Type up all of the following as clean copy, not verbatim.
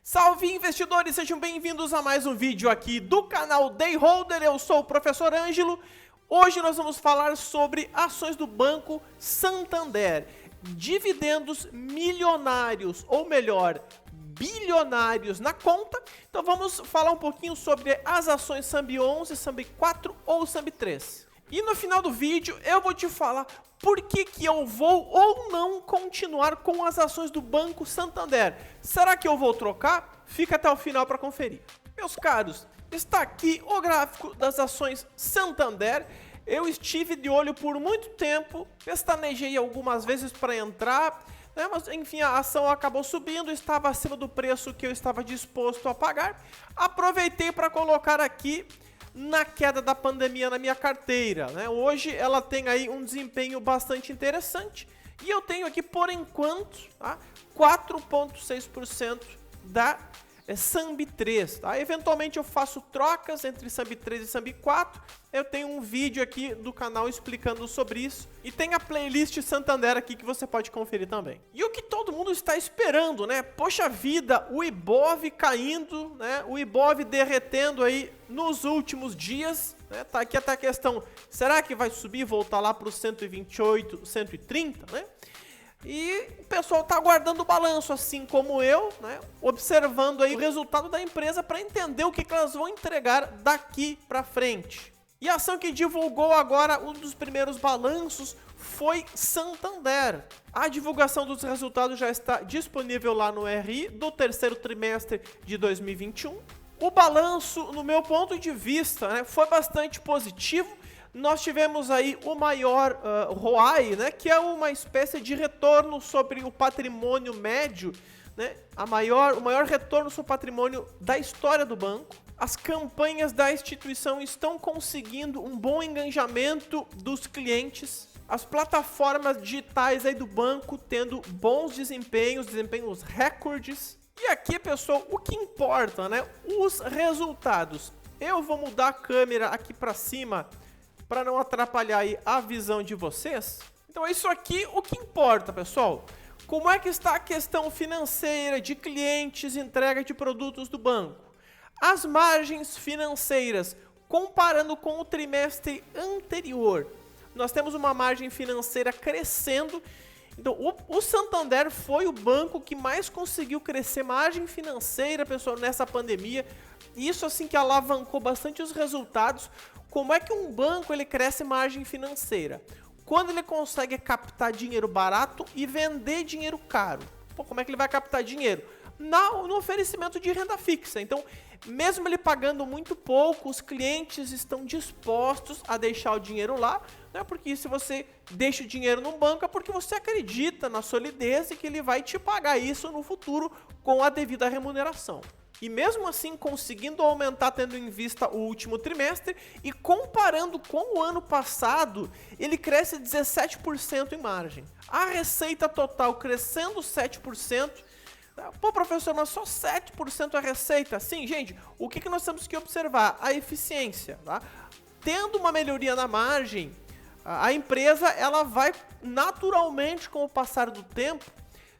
Salve investidores, sejam bem-vindos a mais um vídeo aqui do canal Dayholder. Eu sou o professor Ângelo. Hoje nós vamos falar sobre ações do Banco Santander, dividendos milionários, ou melhor, bilionários na conta. Então vamos falar um pouquinho sobre as ações SAMB 11, SAMB 4 ou SAMB 3. E no final do vídeo eu vou te falar por que eu vou ou não continuar com as ações do Banco Santander. Será que eu vou trocar? Fica até o final para conferir. Meus caros, está aqui o gráfico das ações Santander. Eu estive de olho por muito tempo, pestanejei algumas vezes para entrar, né? Mas enfim, a ação acabou subindo, estava acima do preço que eu estava disposto a pagar. Aproveitei para colocar aqui na queda da pandemia na minha carteira, né? Hoje ela tem aí um desempenho bastante interessante e eu tenho aqui por enquanto, tá, 4,6% da SAMB 3, tá? Eventualmente eu faço trocas entre SAMB 3 e SAMB 4. Eu tenho um vídeo aqui do canal explicando sobre isso e tem a playlist Santander aqui que você pode conferir também. E o que todo mundo está esperando, né? Poxa vida, o Ibov caindo, né? O Ibov derretendo aí nos últimos dias, né? Tá aqui até a questão, será que vai subir e voltar lá para os 128, 130, né? E o pessoal está aguardando o balanço, assim como eu, né? Observando aí o resultado da empresa para entender o que elas vão entregar daqui para frente. E a ação que divulgou agora um dos primeiros balanços foi Santander. A divulgação dos resultados já está disponível lá no RI do terceiro trimestre de 2021. O balanço, no meu ponto de vista, né, foi bastante positivo. Nós tivemos aí o maior ROAE, né, que é uma espécie de retorno sobre o patrimônio médio, né, o maior retorno sobre o patrimônio da história do banco. As campanhas da instituição estão conseguindo um bom engajamento dos clientes. As plataformas digitais aí do banco tendo bons desempenhos recordes. E aqui, pessoal, o que importa, né, os resultados. Eu vou mudar a câmera aqui para cima para não atrapalhar aí a visão de vocês. Então é isso aqui o que importa, pessoal. Como é que está a questão financeira de clientes, entrega de produtos do banco? As margens financeiras, comparando com o trimestre anterior, nós temos uma margem financeira crescendo. Então o Santander foi o banco que mais conseguiu crescer margem financeira, pessoal, nessa pandemia. Isso assim que alavancou bastante os resultados. Como é que um banco ele cresce margem financeira? Quando ele consegue captar dinheiro barato e vender dinheiro caro. Pô, como é que ele vai captar dinheiro? No oferecimento de renda fixa. Então, mesmo ele pagando muito pouco, os clientes estão dispostos a deixar o dinheiro lá, né? Porque se você deixa o dinheiro no banco é porque você acredita na solidez e que ele vai te pagar isso no futuro com a devida remuneração. E mesmo assim, conseguindo aumentar, tendo em vista o último trimestre e comparando com o ano passado, ele cresce 17% em margem. A receita total crescendo 7%. Pô, professor, mas só 7% a receita? Sim, gente, o que nós temos que observar? A eficiência, tá? Tendo uma melhoria na margem, a empresa ela vai naturalmente, com o passar do tempo,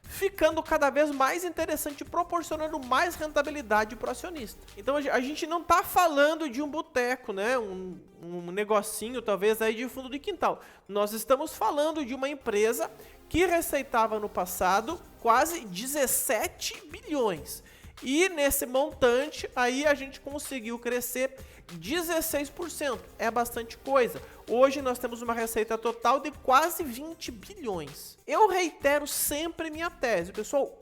ficando cada vez mais interessante, proporcionando mais rentabilidade para o acionista. Então a gente não está falando de um boteco, né? Um negocinho talvez aí de fundo de quintal. Nós estamos falando de uma empresa que receitava no passado quase 17 bilhões. E nesse montante aí a gente conseguiu crescer 16%. É bastante coisa. Hoje nós temos uma receita total de quase 20 bilhões. Eu reitero sempre minha tese, pessoal.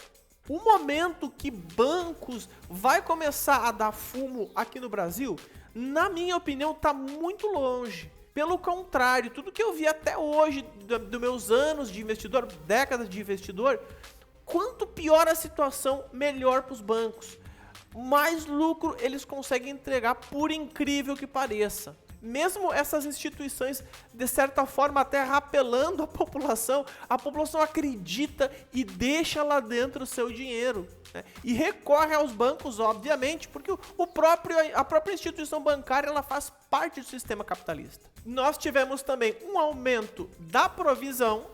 O momento que bancos vai começar a dar fumo aqui no Brasil, na minha opinião, está muito longe. Pelo contrário, tudo que eu vi até hoje, dos meus anos de investidor, décadas de investidor, quanto pior a situação, melhor para os bancos. Mais lucro eles conseguem entregar, por incrível que pareça. Mesmo essas instituições, de certa forma, até rapelando a população acredita e deixa lá dentro o seu dinheiro, né? E recorre aos bancos, obviamente, porque a própria instituição bancária ela faz parte do sistema capitalista. Nós tivemos também um aumento da provisão,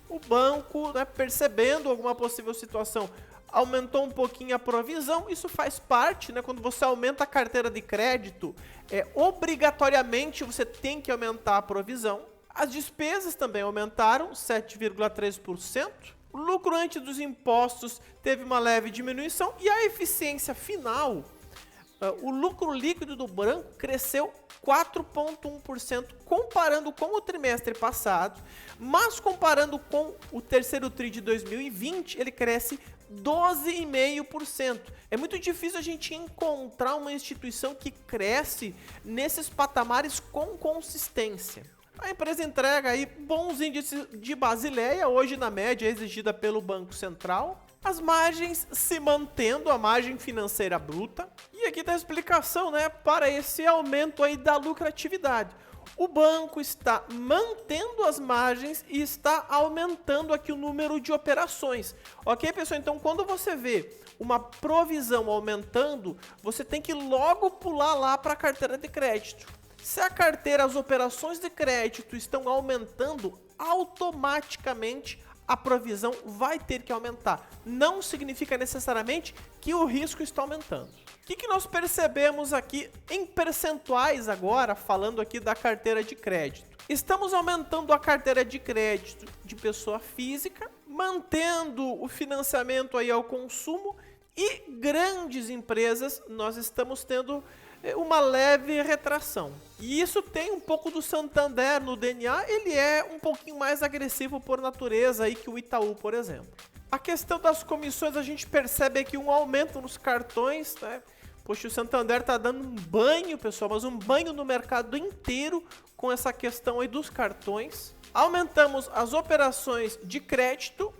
o banco, né, percebendo alguma possível situação, aumentou um pouquinho a provisão, isso faz parte, né? Quando você aumenta a carteira de crédito, obrigatoriamente você tem que aumentar a provisão. As despesas também aumentaram 7,3%. O lucro antes dos impostos teve uma leve diminuição e a eficiência final, o lucro líquido do banco cresceu 4,1% comparando com o trimestre passado, mas comparando com o terceiro tri de 2020, ele cresce 12,5%. É muito difícil a gente encontrar uma instituição que cresce nesses patamares com consistência. A empresa entrega aí bons índices de Basileia, hoje na média exigida pelo Banco Central. As margens se mantendo, a margem financeira bruta. E aqui está a explicação, né, para esse aumento aí da lucratividade. O banco está mantendo as margens e está aumentando aqui o número de operações. Ok, pessoal? Então, quando você vê uma provisão aumentando, você tem que logo pular lá para a carteira de crédito. Se a carteira, as operações de crédito estão aumentando, automaticamente a provisão vai ter que aumentar. Não significa necessariamente que o risco está aumentando. O que nós percebemos aqui em percentuais agora, falando aqui da carteira de crédito? Estamos aumentando a carteira de crédito de pessoa física, mantendo o financiamento aí ao consumo e grandes empresas, nós estamos tendo uma leve retração. E isso tem um pouco do Santander no DNA, ele é um pouquinho mais agressivo por natureza aí que o Itaú, por exemplo. A questão das comissões, a gente percebe aqui um aumento nos cartões, né? Poxa, o Santander tá dando um banho, pessoal, mas um banho no mercado inteiro com essa questão aí dos cartões. Aumentamos as operações de crédito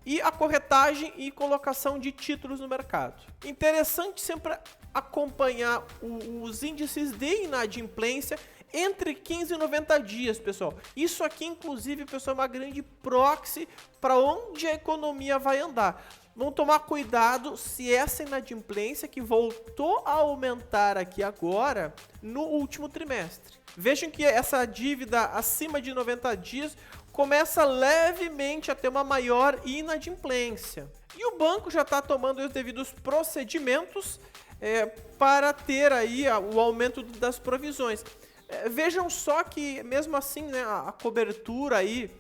e a corretagem e colocação de títulos no mercado. Interessante sempre acompanhar os índices de inadimplência entre 15 e 90 dias, pessoal. Isso aqui, inclusive, pessoal, é uma grande proxy para onde a economia vai andar. Vamos tomar cuidado se essa inadimplência que voltou a aumentar aqui agora no último trimestre. Vejam que essa dívida acima de 90 dias começa levemente a ter uma maior inadimplência. E o banco já está tomando os devidos procedimentos para ter aí o aumento das provisões. Vejam só que mesmo assim, né, a cobertura aí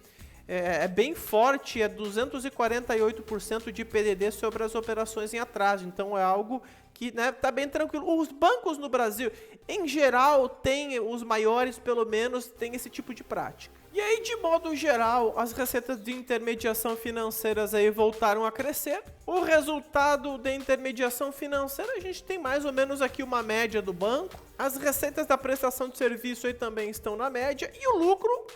é bem forte, é 248% de PDD sobre as operações em atraso. Então é algo que tá bem tranquilo. Os bancos no Brasil, em geral, os maiores pelo menos, têm esse tipo de prática. E aí, de modo geral, as receitas de intermediação financeiras aí voltaram a crescer. O resultado da intermediação financeira, a gente tem mais ou menos aqui uma média do banco. As receitas da prestação de serviço aí também estão na média. E o lucro,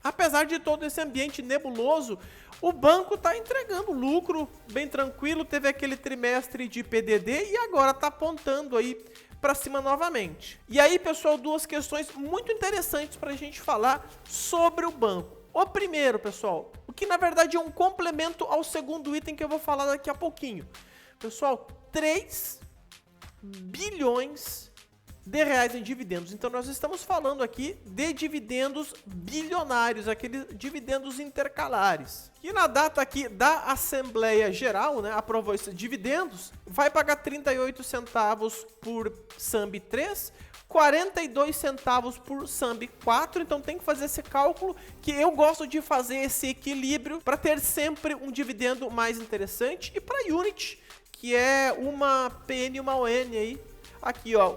apesar de todo esse ambiente nebuloso, o banco está entregando lucro bem tranquilo. Teve aquele trimestre de PDD e agora está apontando aí para cima novamente. E aí, pessoal, duas questões muito interessantes para a gente falar sobre o banco. O primeiro, pessoal, o que na verdade é um complemento ao segundo item que eu vou falar daqui a pouquinho. Pessoal, 3 bilhões de reais em dividendos. Então nós estamos falando aqui de dividendos bilionários, aqueles dividendos intercalares. E na data aqui da Assembleia Geral, né, aprovou esses dividendos, vai pagar 38 centavos por SAMB 3, 42 centavos por SAMB 4, então tem que fazer esse cálculo, que eu gosto de fazer esse equilíbrio para ter sempre um dividendo mais interessante. E para Unity, que é uma PN e uma ON aí, aqui, ó,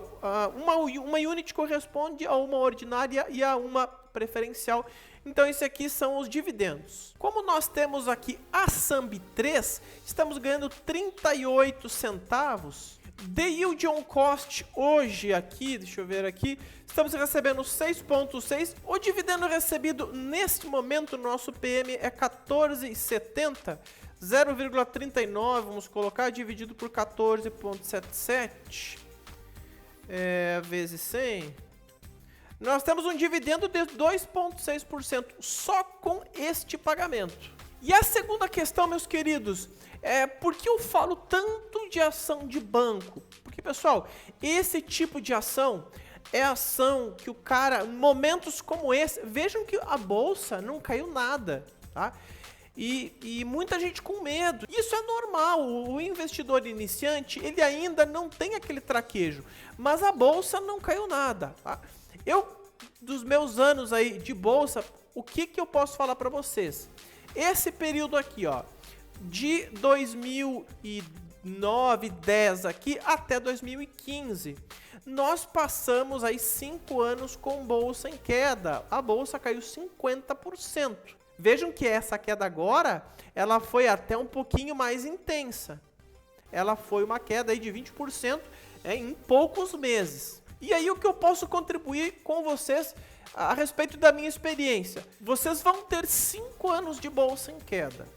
uma unit corresponde a uma ordinária e a uma preferencial. Então, esses aqui são os dividendos. Como nós temos aqui a SAMB 3, estamos ganhando 38 centavos. The yield on cost hoje aqui, deixa eu ver aqui, estamos recebendo 6,6. O dividendo recebido neste momento no nosso PM é 14,70. 0,39, vamos colocar, dividido por 14,77. Vezes 100, nós temos um dividendo de 2,6% só com este pagamento. E a segunda questão, meus queridos, por que eu falo tanto de ação de banco? Porque, pessoal, esse tipo de ação é ação que o cara, em momentos como esse, vejam que a bolsa não caiu nada, tá? E muita gente com medo. Isso é normal, o investidor iniciante, ele ainda não tem aquele traquejo, mas a bolsa não caiu nada. Tá? Dos meus anos aí de bolsa, o que eu posso falar para vocês? Esse período aqui, ó, de 2009, 10 aqui até 2015, nós passamos aí 5 anos com bolsa em queda. A bolsa caiu 50%. Vejam que essa queda agora, ela foi até um pouquinho mais intensa. Ela foi uma queda aí de 20% em poucos meses. E aí o que eu posso contribuir com vocês a respeito da minha experiência? Vocês vão ter 5 anos de bolsa em queda.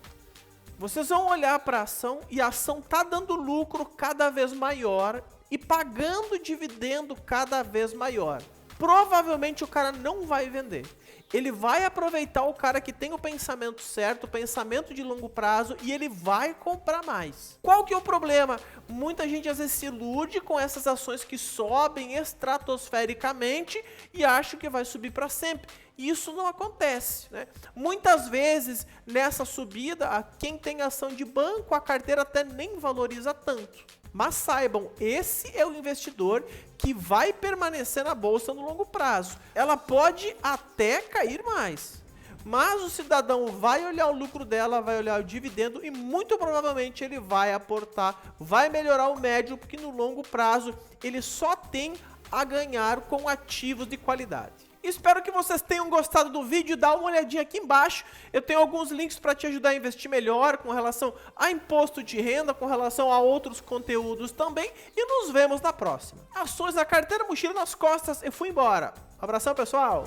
Vocês vão olhar para a ação e a ação está dando lucro cada vez maior e pagando dividendo cada vez maior. Provavelmente o cara não vai vender. Ele vai aproveitar o cara que tem o pensamento certo, o pensamento de longo prazo, e ele vai comprar mais. Qual que é o problema? Muita gente às vezes se ilude com essas ações que sobem estratosfericamente e acha que vai subir para sempre. Isso não acontece, né? Muitas vezes nessa subida, quem tem ação de banco, a carteira até nem valoriza tanto. Mas saibam, esse é o investidor que vai permanecer na bolsa no longo prazo. Ela pode até cair mais, mas o cidadão vai olhar o lucro dela, vai olhar o dividendo e muito provavelmente ele vai aportar, vai melhorar o médio, porque no longo prazo ele só tem a ganhar com ativos de qualidade. Espero que vocês tenham gostado do vídeo. Dá uma olhadinha aqui embaixo. Eu tenho alguns links para te ajudar a investir melhor com relação a imposto de renda, com relação a outros conteúdos também. E nos vemos na próxima. Ações da carteira, mochila nas costas. Eu fui embora. Abração, pessoal.